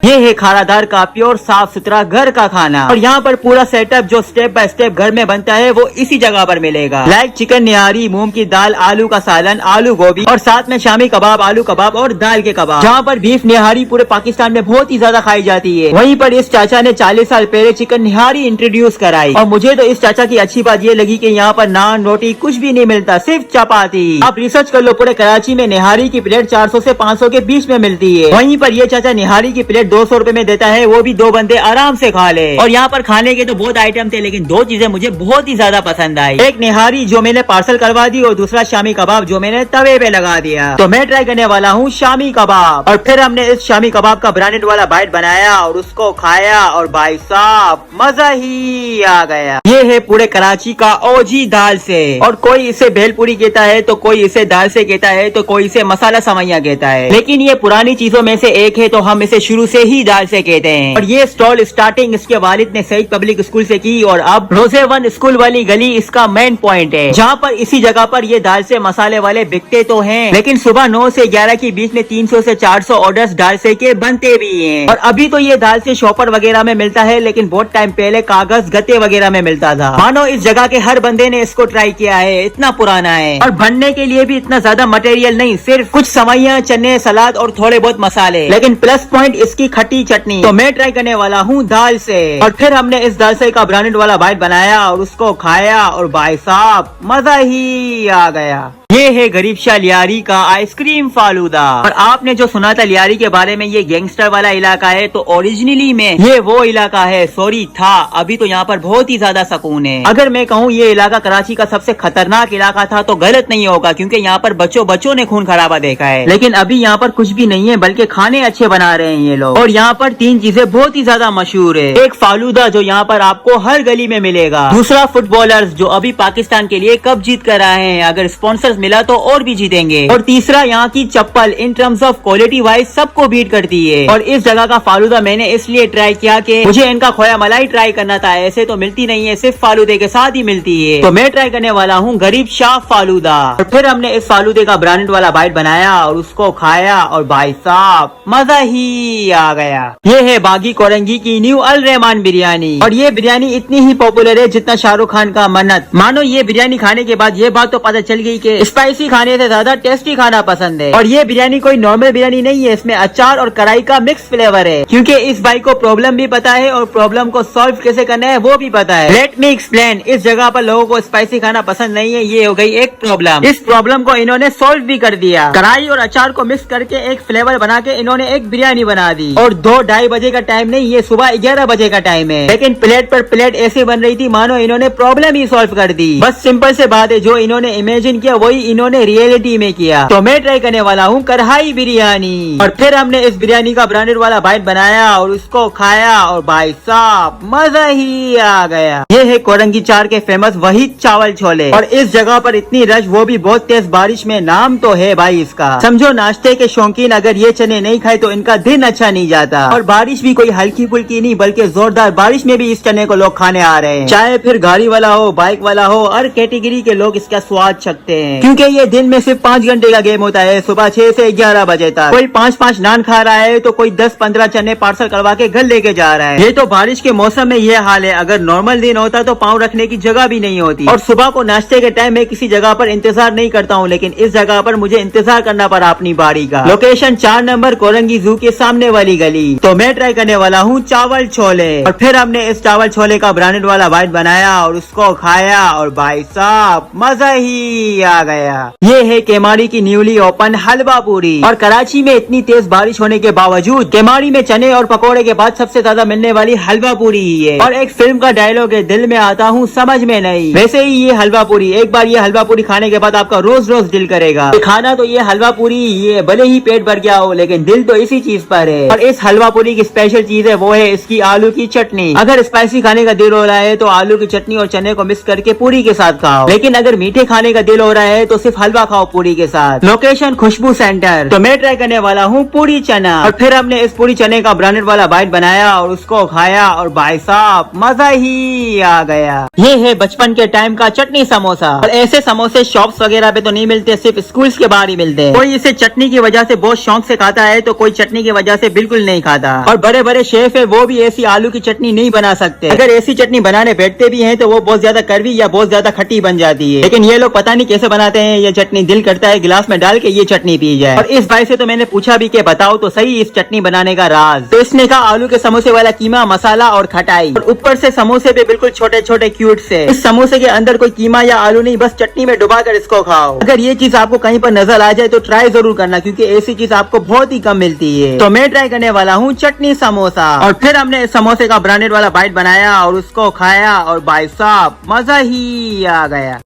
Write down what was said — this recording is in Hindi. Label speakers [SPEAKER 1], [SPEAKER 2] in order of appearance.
[SPEAKER 1] ये है खानादार का प्योर साफ सुथरा घर का खाना और यहाँ पर पूरा सेटअप जो स्टेप बाय स्टेप घर में बनता है वो इसी जगह पर मिलेगा। लाइक चिकन निहारी, मूंग की दाल, आलू का सालन, आलू गोभी और साथ में शामी कबाब, आलू कबाब और दाल के कबाब। जहाँ पर बीफ निहारी पूरे पाकिस्तान में बहुत ही ज्यादा खाई जाती है, वहीं पर इस चाचा ने 40 साल पहले चिकन निहारी इंट्रोड्यूस कराई। और मुझे तो इस चाचा की अच्छी बात ये लगी कि यहाँ पर नान रोटी कुछ भी नहीं मिलता, सिर्फ चपाती। आप रिसर्च कर लो, पूरे कराची में निहारी की प्लेट 400 से 500 के बीच में मिलती है। वहीं पर ये चाचा निहारी की प्लेट 200 रुपए में देता है, वो भी 2 बंदे आराम से खा ले। और यहाँ पर खाने के तो बहुत आइटम थे, लेकिन 2 चीजें मुझे बहुत ही ज्यादा पसंद आई। एक निहारी जो मैंने पार्सल करवा दी और दूसरा शामी कबाब जो मैंने तवे पे लगा दिया। तो मैं ट्राई करने वाला हूँ शामी कबाब। और फिर हमने इस शामी कबाब का ब्रांडेड वाला बाइट बनाया और उसको खाया और भाई साहब मजा ही आ गया। ये है पूरे कराची का ओजी दाल से। और कोई इसे भेलपुरी कहता है, तो कोई इसे दाल से कहता है, तो कोई इसे मसाला समैया कहता है, लेकिन ये पुरानी चीजों में से एक है, तो हम इसे शुरू से ही दाल से कहते हैं। और ये स्टॉल स्टार्टिंग इसके वालिद ने सईद पब्लिक स्कूल से की और अब रोजे 1 स्कूल वाली गली इसका मेन पॉइंट है, जहाँ पर इसी जगह पर ये दाल से मसाले वाले बिकते तो हैं, लेकिन सुबह 9 से 11 के बीच में 300 से 400 ऑर्डर्स दाल से के बनते भी हैं। और अभी तो ये दाल से शॉपर वगैरह में मिलता है, लेकिन बहुत टाइम पहले कागज गत्ते वगैरह में मिलता था। मानो इस जगह के हर बंदे ने इसको ट्राई किया है, इतना पुराना है। और बनने के लिए भी इतना ज्यादा मटेरियल नहीं, सिर्फ कुछ सेवइयां, चने, सलाद और थोड़े बहुत मसाले, लेकिन प्लस पॉइंट इसकी खट्टी चटनी। तो मैं ट्राई करने वाला हूँ दाल से। और फिर हमने इस दाल से का ब्रांडेड वाला बाइट बनाया और उसको खाया और भाई साहब मजा ही आ गया। ये है गरीब शाह लियारी का आइसक्रीम फालूदा। और आपने जो सुना था लियारी के बारे में, ये गैंगस्टर वाला इलाका है, तो ओरिजिनली में ये वो इलाका है, सॉरी था, अभी तो यहाँ पर बहुत ही ज्यादा सुकून है। अगर मैं कहूँ ये इलाका कराची का सबसे खतरनाक इलाका था तो गलत नहीं होगा, क्योंकि यहाँ पर बच्चों ने खून खराबा देखा है। लेकिन अभी यहाँ पर कुछ भी नहीं है, बल्कि खाने अच्छे बना रहे हैं ये लोग। और यहाँ पर 3 चीजें बहुत ही ज्यादा मशहूर है। एक फालूदा जो यहाँ पर आपको हर गली में मिलेगा, दूसरा फुटबॉलर्स जो अभी पाकिस्तान के लिए कप जीत कर आए हैं, अगर स्पॉन्सर्स मिला तो और भी जीतेंगे, और तीसरा यहाँ की चप्पल in terms of quality wise सबको बीट करती है। और इस जगह का फालूदा मैंने इसलिए ट्राई किया कि मुझे इनका खोया मलाई ट्राई करना था, ऐसे तो मिलती नहीं है, सिर्फ फालूदे के साथ ही मिलती है। तो मैं ट्राई करने वाला हूँ गरीब शाह फालूदा। और फिर हमने इस फालूदे का ब्रांडेड वाला बाइट बनाया और उसको खाया और भाई साहब मजा ही आ गया। ये है बागी कोरंगी की न्यू अल रहमान बिरयानी। और ये बिरयानी इतनी ही पॉपुलर है जितना शाहरुख खान का मन्नत। मानो ये बिरयानी खाने के बाद ये बात तो पता चल गई कि स्पाइसी खाने से ज्यादा टेस्टी खाना पसंद है। और ये बिरयानी कोई नॉर्मल बिरयानी नहीं है, इसमें अचार और कढ़ाई का मिक्स फ्लेवर है, क्योंकि इस भाई को प्रॉब्लम भी पता है और प्रॉब्लम को सॉल्व कैसे करना है वो भी पता है। Let me explain. इस जगह पर लोगों को स्पाइसी खाना पसंद नहीं है, ये हो गई एक प्रॉब्लम। इस प्रॉब्लम को इन्होंने सॉल्व भी कर दिया। कढ़ाई और अचार को मिक्स करके एक फ्लेवर बना के इन्होंने एक बिरयानी बना दी। और 2-2:30 बजे का टाइम नहीं, ये सुबह 11 बजे का टाइम है, लेकिन प्लेट पर प्लेट ऐसे बन रही थी मानो इन्होंने प्रॉब्लम ही सॉल्व कर दी। बस सिंपल से बात है, जो इन्होंने इमेजिन किया वही इन्होंने रियलिटी में किया। तो मैं ट्राई करने वाला हूँ कढ़ाई बिरयानी। और फिर हमने इस बिरयानी का ब्रांडेड वाला बाइट बनाया और उसको खाया और भाई साहब मजा ही आ गया। ये है कोरंगी चार के फेमस वही चावल छोले। और इस जगह पर इतनी रश, वो भी बहुत तेज बारिश में, नाम तो है भाई इसका। समझो नाश्ते के शौकीन अगर ये चने नहीं खाए तो इनका दिन अच्छा नहीं जाता। और बारिश भी कोई हल्की फुल्की नहीं, बल्कि जोरदार बारिश में भी इस चने को लोग खाने आ रहे हैं। चाहे फिर गाड़ी वाला हो, बाइक वाला हो, हर कैटेगरी के लोग इसका स्वाद चखते हैं, क्योंकि ये दिन में सिर्फ 5 घंटे का गेम होता है, सुबह 6 से 11 बजे तक। कोई 5-5 नान खा रहा है तो कोई 10-15 चने पार्सल करवा के घर लेके जा रहा है। ये तो बारिश के मौसम में ये हाल है, अगर नॉर्मल दिन होता तो पाँव रखने की जगह भी नहीं होती। और सुबह को नाश्ते के टाइम में किसी जगह पर इंतजार नहीं करता हूँ, लेकिन इस जगह पर मुझे इंतजार करना पड़ा अपनी बारी का। लोकेशन 4 नंबर कोरंगी जू के सामने वाली गली। तो मैं ट्राई करने वाला हूँ चावल छोले। और फिर हमने इस चावल छोले का ब्रांडेड वाला बाइट बनाया और उसको खाया और भाई साहब मजा ही आ गया। ये है केमाड़ी की न्यूली ओपन हलवा पूरी। और कराची में इतनी तेज बारिश होने के बावजूद केमाड़ी में चने और पकोड़े के बाद सबसे ज्यादा मिलने वाली हलवा पूरी ही है। और एक फिल्म का डायलॉग है, दिल में आता हूँ समझ में नहीं। वैसे ही ये हलवा पूरी, एक बार ये हलवा पूरी खाने के बाद आपका रोज रोज दिल करेगा खाना। तो ये हलवा पूरी, ये भले ही पेट भर गया हो, लेकिन दिल तो इसी चीज पर है। और इस हलवा पूरी की स्पेशल चीज है वो है इसकी आलू की चटनी। अगर स्पाइसी खाने का दिल हो रहा है तो आलू की चटनी और चने को मिक्स करके पूरी के साथ खाओ, लेकिन अगर मीठे खाने का दिल हो रहा है तो सिर्फ हलवा खाओ पूरी के साथ। लोकेशन खुशबू सेंटर। तो मैं ट्राई करने वाला हूँ पूरी चना, और फिर हमने इस पूरी चने का ब्रांडेड वाला बाइट बनाया और उसको खाया, और भाई साहब मजा ही आ गया। ये है बचपन के टाइम का चटनी समोसा। और ऐसे समोसे शॉप्स वगैरह पे तो नहीं मिलते, सिर्फ स्कूल्स के बाहर ही मिलते हैं। कोई इसे चटनी की वजह से बहुत शौक से खाता है, तो कोई चटनी की वजह से बिल्कुल नहीं खाता। और बड़े बड़े शेफ है वो भी ऐसी आलू की चटनी नहीं बना सकते। अगर ऐसी चटनी बनाने बैठते भी हैं तो वो बहुत ज्यादा कड़वी या बहुत ज्यादा खट्टी बन जाती है। लेकिन ये लोग पता नहीं कैसे बनाते हैं, ये चटनी दिल करता है गिलास में डाल के ये चटनी पी जाए। और इस भाई से तो मैंने पूछा भी कि बताओ तो सही इस चटनी बनाने का राज। तो इसने कहा आलू के समोसे वाला कीमा, मसाला और खटाई, और ऊपर से समोसे पे बिल्कुल छोटे छोटे क्यूट से। इस समोसे के अंदर कोई कीमा या आलू नहीं, बस चटनी में डुबा कर इसको खाओ। अगर ये चीज आपको कहीं पर नजर आ जाए तो ट्राई जरूर करना, क्योंकि ऐसी चीज आपको बहुत ही कम मिलती है। तो मैं ट्राई करने वाला हूँ चटनी समोसा। और फिर हमने इस समोसे का ब्रांडेड वाला बाइट बनाया और उसको खाया, और भाई साहब मजा ही आ गया।